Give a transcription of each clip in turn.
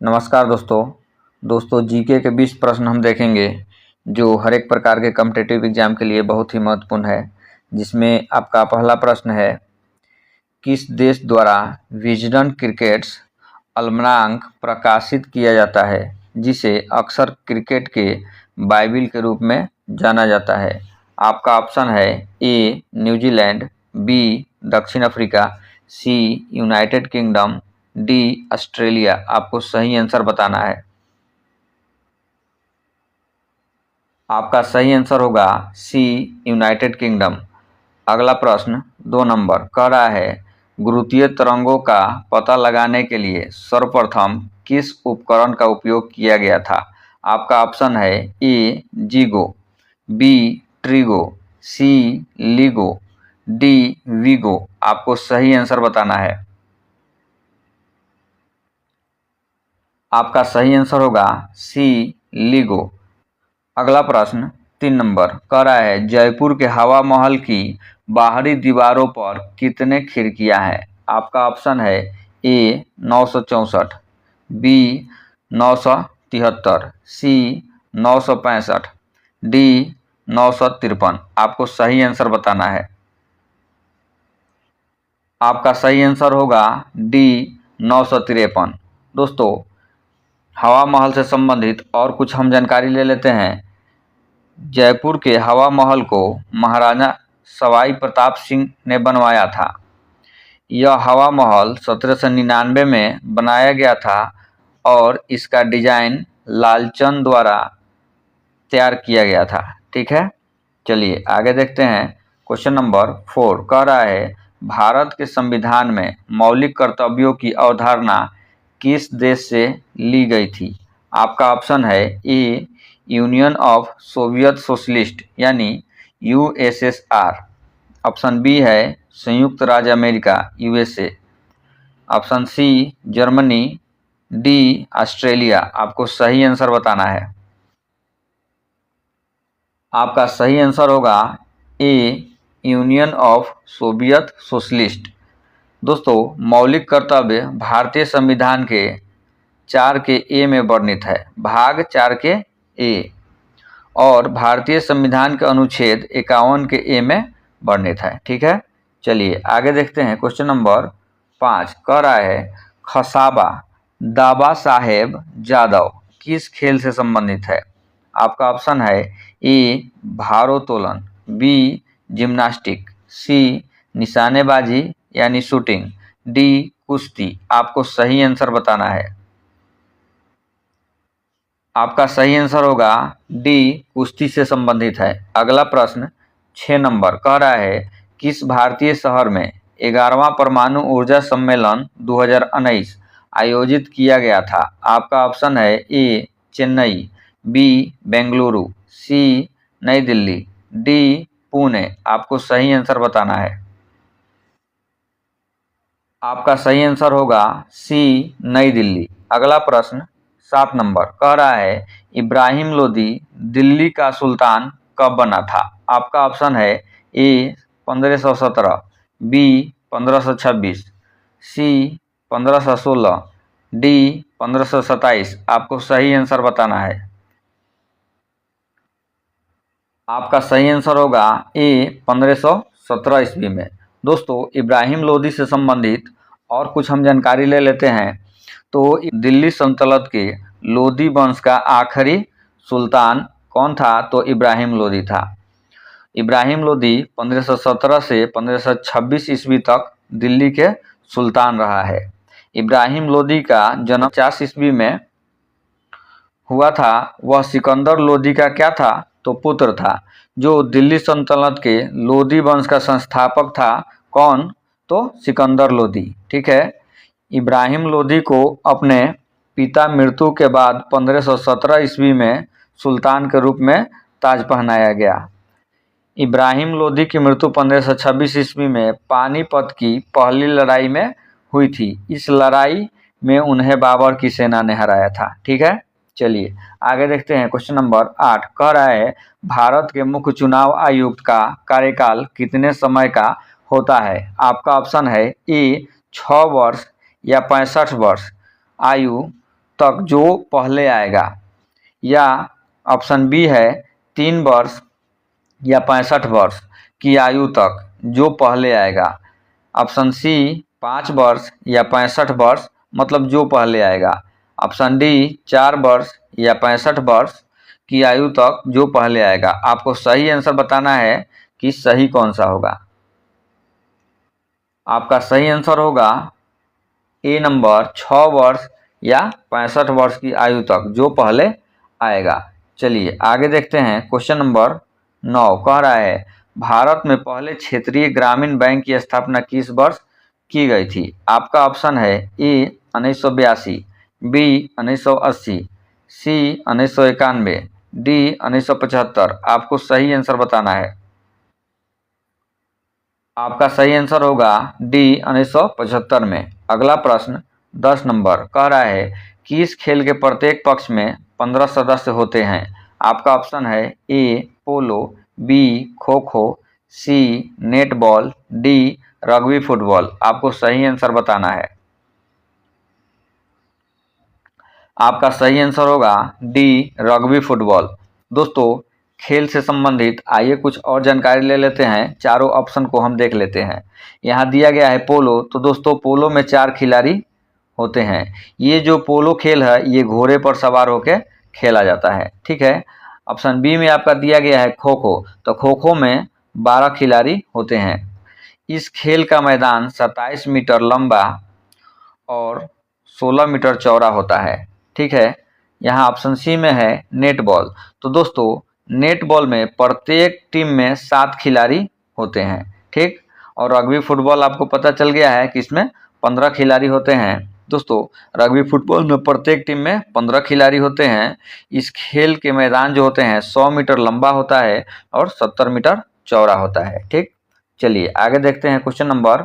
नमस्कार दोस्तों जीके के 20 प्रश्न हम देखेंगे जो हर एक प्रकार के कॉम्पिटिटिव एग्जाम के लिए बहुत ही महत्वपूर्ण है। जिसमें आपका पहला प्रश्न है, किस देश द्वारा विजडन क्रिकेट्स अल्मनाक प्रकाशित किया जाता है, जिसे अक्सर क्रिकेट के बाइबिल के रूप में जाना जाता है। आपका ऑप्शन है ए न्यूजीलैंड, बी दक्षिण Africa, C United kingdom, D Australia. आपको सही आंसर बताना है। आपका सही आंसर होगा सी यूनाइटेड किंगडम। अगला प्रश्न 2 नंबर कह रहा है, गुरुत्वीय तरंगों का पता लगाने के लिए सर्वप्रथम किस उपकरण का उपयोग किया गया था। आपका ऑप्शन है ए जीगो, बी ट्रिगो, सी लीगो, डी वीगो। आपको सही आंसर बताना है। आपका सही आंसर होगा सी लीगो। अगला प्रश्न 3 नंबर कह रहा है, जयपुर के हवा महल की बाहरी दीवारों पर कितने खिड़कियां हैं। आपका ऑप्शन है ए 964, बी 973, सी 965, डी 953। आपको सही आंसर बताना है। आपका सही आंसर होगा डी 953। दोस्तों, हवा महल से संबंधित और कुछ हम जानकारी ले लेते हैं। जयपुर के हवा महल को महाराजा सवाई प्रताप सिंह ने बनवाया था। यह हवा महल 1799 में बनाया गया था और इसका डिजाइन लालचंद द्वारा तैयार किया गया था। ठीक है, चलिए आगे देखते हैं। क्वेश्चन नंबर 4 कह रहा है, भारत के संविधान में मौलिक कर्तव्यों की अवधारणा किस देश से ली गई थी। आपका ऑप्शन है A Union of Soviet Socialist यानी यूएसएसआर, ऑप्शन बी है संयुक्त राज्य America USA, option C Germany, D Australia. आपको सही आंसर बताना है। आपका सही आंसर होगा A Union of Soviet Socialist. दोस्तों, मौलिक कर्तव्य भारतीय संविधान के 4 के ए में वर्णित है, भाग 4 के ए, और भारतीय संविधान के अनुच्छेद 51 के ए में वर्णित है। ठीक है, चलिए आगे देखते हैं। क्वेश्चन नंबर 5 कह रहा है, खसाबा दाबा साहेब जादव किस खेल से संबंधित है। आपका ऑप्शन है ए भारोत्तोलन, बी जिम्नास्टिक, सी निशानेबाजी यानी शूटिंग, डी कुश्ती। आपको सही आंसर बताना है। आपका सही आंसर होगा डी कुश्ती से संबंधित है। अगला प्रश्न 6 नंबर कह रहा है, किस भारतीय शहर में 11वां परमाणु ऊर्जा सम्मेलन 2019 आयोजित किया गया था। आपका ऑप्शन है ए चेन्नई, बी बेंगलुरु, सी नई दिल्ली, डी पुणे। आपको सही आंसर बताना है। आपका सही आंसर होगा सी नई दिल्ली। अगला प्रश्न 7 नंबर कह रहा है, इब्राहिम लोदी दिल्ली का सुल्तान कब बना था। आपका ऑप्शन है ए 1517, बी 1526, सी 1516, डी 1527। आपको सही आंसर बताना है। आपका सही आंसर होगा ए 1517 ईस्वी में। दोस्तों, इब्राहिम लोदी से संबंधित और कुछ हम जानकारी ले लेते हैं। तो दिल्ली सल्तनत के लोदी वंश का आखिरी सुल्तान कौन था, तो इब्राहिम लोदी था। इब्राहिम लोदी 1517 से 1526 ईस्वी तक दिल्ली के सुल्तान रहा है। इब्राहिम लोदी का जन्म 50 ईस्वी में हुआ था। वह सिकंदर लोदी का क्या था, तो पुत्र था, जो दिल्ली सल्तनत के लोदी वंश का संस्थापक था। कौन, तो सिकंदर लोदी। ठीक है, इब्राहिम लोदी को अपने पिता मृत्यु के बाद 1517 ईस्वी में सुल्तान के रूप में ताज पहनाया गया। इब्राहिम लोदी की मृत्यु 1526 ईस्वी में पानीपत की पहली लड़ाई में हुई थी। इस लड़ाई में उन्हें बाबर की सेना ने हराया था। ठीक है, चलिए आगे देखते हैं। क्वेश्चन नंबर 8 कह रहा है, भारत के मुख्य चुनाव आयुक्त का कार्यकाल कितने समय का होता है। आपका ऑप्शन है ए 6 वर्ष या 65 वर्ष आयु तक जो पहले आएगा, या ऑप्शन बी है 3 वर्ष या 65 वर्ष की आयु तक जो पहले आएगा। ऑप्शन सी 5 वर्ष या 65 वर्ष मतलब जो पहले आएगा। ऑप्शन डी 4 वर्ष या 65 वर्ष की आयु तक जो पहले आएगा। आपको सही आंसर बताना है कि सही कौन सा होगा। आपका सही आंसर होगा ए नंबर 6 वर्ष या 65 वर्ष की आयु तक जो पहले आएगा। चलिए आगे देखते हैं। क्वेश्चन नंबर 9 कह रहा है भारत में पहले क्षेत्रीय ग्रामीण बैंक की स्थापना किस वर्ष की गई थी। आपका ऑप्शन है ए 1982, बी 1980, सी 1991, डी 1975। आपको सही आंसर बताना है। आपका सही आंसर होगा डी 1975 में। अगला प्रश्न 10 नंबर कह रहा है कि इस खेल के प्रत्येक पक्ष में 15 सदस्य होते हैं। आपका ऑप्शन है ए पोलो, बी खो खो, सी नेटबॉल, डी रग्बी फुटबॉल। आपको सही आंसर बताना है। आपका सही आंसर होगा डी रग्बी फुटबॉल। दोस्तों खेल से संबंधित आइए कुछ और जानकारी ले लेते हैं। चारों ऑप्शन को हम देख लेते हैं। यहाँ दिया गया है पोलो, तो दोस्तों पोलो में 4 खिलाड़ी होते हैं। ये जो पोलो खेल है ये घोड़े पर सवार होकर खेला जाता है, ठीक है। ऑप्शन बी में आपका दिया गया है खो खो, तो खो खो में 12 खिलाड़ी होते हैं। इस खेल का मैदान 27 मीटर लंबा और 16 मीटर चौड़ा होता है, ठीक है। यहाँ ऑप्शन सी में है नेटबॉल, तो दोस्तों नेटबॉल में प्रत्येक टीम में 7 खिलाड़ी होते हैं, ठीक। और रग्बी फुटबॉल आपको पता चल गया है कि इसमें 15 खिलाड़ी होते हैं। दोस्तों रग्बी फुटबॉल में प्रत्येक टीम में 15 खिलाड़ी होते हैं। इस खेल के मैदान जो होते हैं 100 मीटर लंबा होता है और 70 मीटर चौड़ा होता है, ठीक। चलिए आगे देखते हैं। क्वेश्चन नंबर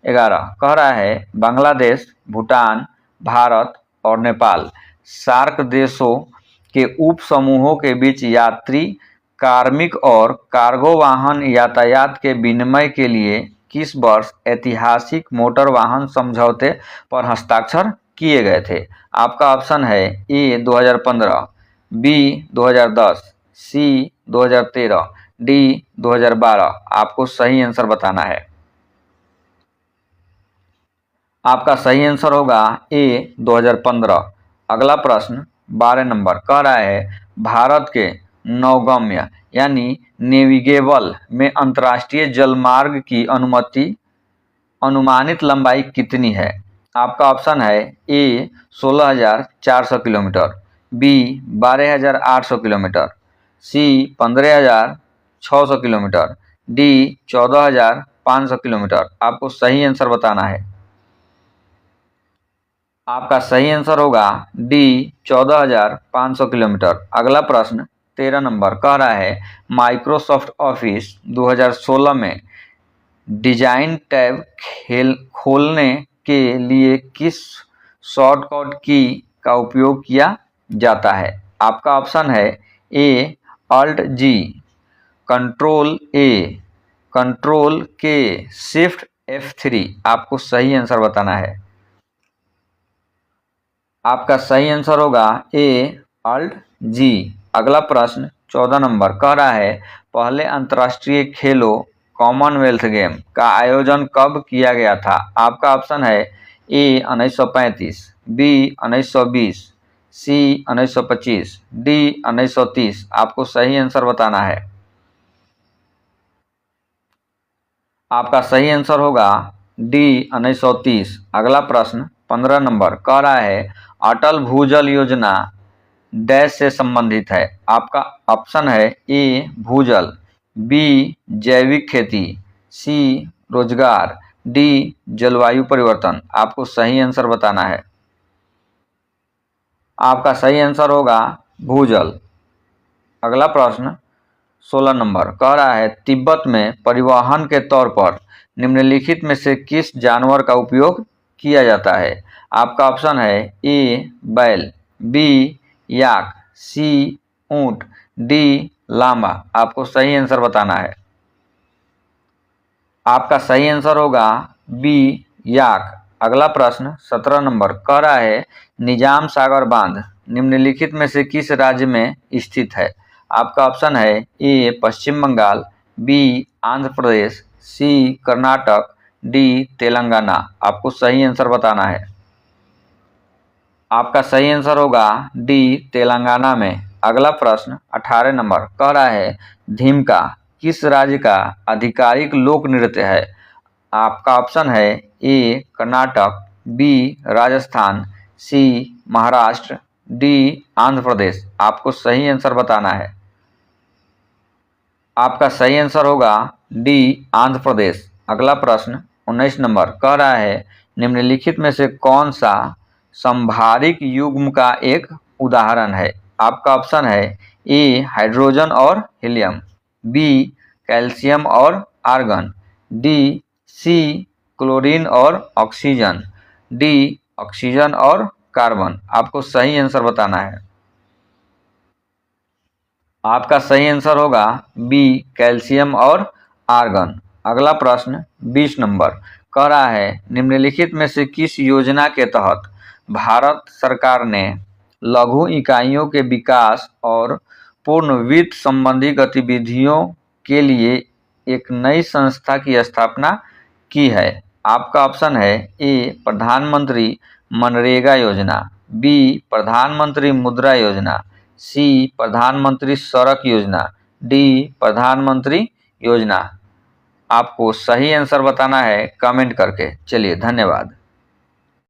11 कह रहा है बांग्लादेश, भूटान, भारत और नेपाल सार्क देशों के उप समूहों के बीच यात्री, कार्मिक और कार्गो वाहन यातायात के विनिमय के लिए किस वर्ष ऐतिहासिक मोटर वाहन समझौते पर हस्ताक्षर किए गए थे। आपका ऑप्शन है ए 2015, बी 2010, सी 2013, डी 2012। आपको सही आंसर बताना है। आपका सही आंसर होगा ए 2015। अगला प्रश्न 12 नंबर कह रहा है भारत के नौगम्य यानी नेविगेबल में अंतर्राष्ट्रीय जलमार्ग की अनुमानित लंबाई कितनी है। आपका ऑप्शन है ए 16,400 किलोमीटर, बी 12,800 किलोमीटर, सी 15,600 किलोमीटर, डी 14,500 किलोमीटर। आपको सही आंसर बताना है। आपका सही आंसर होगा डी 14,500 किलोमीटर। अगला प्रश्न 13 नंबर कह रहा है माइक्रोसॉफ्ट ऑफिस 2016 में डिजाइन टैब खोलने के लिए किस शॉर्टकट की का उपयोग किया जाता है। आपका ऑप्शन है A alt G, control A, control K, shift F3। आपको सही आंसर बताना है। आपका सही आंसर होगा ए अल्ट जी। अगला प्रश्न 14 नंबर कह रहा है पहले अंतर्राष्ट्रीय खेलों कॉमनवेल्थ गेम का आयोजन कब किया गया था। आपका ऑप्शन है ए 1935, बी 1920, सी 1925, डी 1930। आपको सही आंसर बताना है। आपका सही आंसर होगा डी 1930। अगला प्रश्न 15 नंबर कह रहा है अटल भूजल योजना डैश से संबंधित है। आपका ऑप्शन है ए भूजल, बी जैविक खेती, सी रोजगार, डी जलवायु परिवर्तन। आपको सही आंसर बताना है। आपका सही आंसर होगा भूजल। अगला प्रश्न 16 नंबर कह रहा है तिब्बत में परिवहन के तौर पर निम्नलिखित में से किस जानवर का उपयोग किया जाता है। आपका ऑप्शन है ए बैल, बी याक, सी ऊंट, डी लामा। आपको सही आंसर बताना है। आपका सही आंसर होगा बी याक। अगला प्रश्न 17 नंबर कह रहा है निजाम सागर बांध निम्नलिखित में से किस राज्य में स्थित है। आपका ऑप्शन है ए पश्चिम बंगाल, बी आंध्र प्रदेश, सी कर्नाटक, डी तेलंगाना। आपको सही आंसर बताना है। आपका सही आंसर होगा डी तेलंगाना में। अगला प्रश्न 18 नंबर कह रहा है धिमका किस राज्य का आधिकारिक लोक नृत्य है। आपका ऑप्शन है ए कर्नाटक, बी राजस्थान, सी महाराष्ट्र, डी आंध्र प्रदेश। आपको सही आंसर बताना है। आपका सही आंसर होगा डी आंध्र प्रदेश। अगला प्रश्न 19 नंबर कह रहा है निम्नलिखित में से कौन सा संभारिक युग्म का एक उदाहरण है। आपका ऑप्शन है ए हाइड्रोजन और हीलियम, बी कैल्शियम और आर्गन, डी सी क्लोरीन और ऑक्सीजन, डी ऑक्सीजन और कार्बन। आपको सही आंसर बताना है। आपका सही आंसर होगा बी कैल्शियम और आर्गन। अगला प्रश्न 20 नंबर कह रहा है निम्नलिखित में से किस योजना के तहत भारत सरकार ने लघु इकाइयों के विकास और पूर्ण वित्त संबंधी गतिविधियों के लिए एक नई संस्था की स्थापना की है। आपका ऑप्शन है ए प्रधानमंत्री मनरेगा योजना, बी प्रधानमंत्री मुद्रा योजना, सी प्रधानमंत्री सड़क योजना, डी प्रधानमंत्री योजना। आपको सही आंसर बताना है कमेंट करके। चलिए धन्यवाद।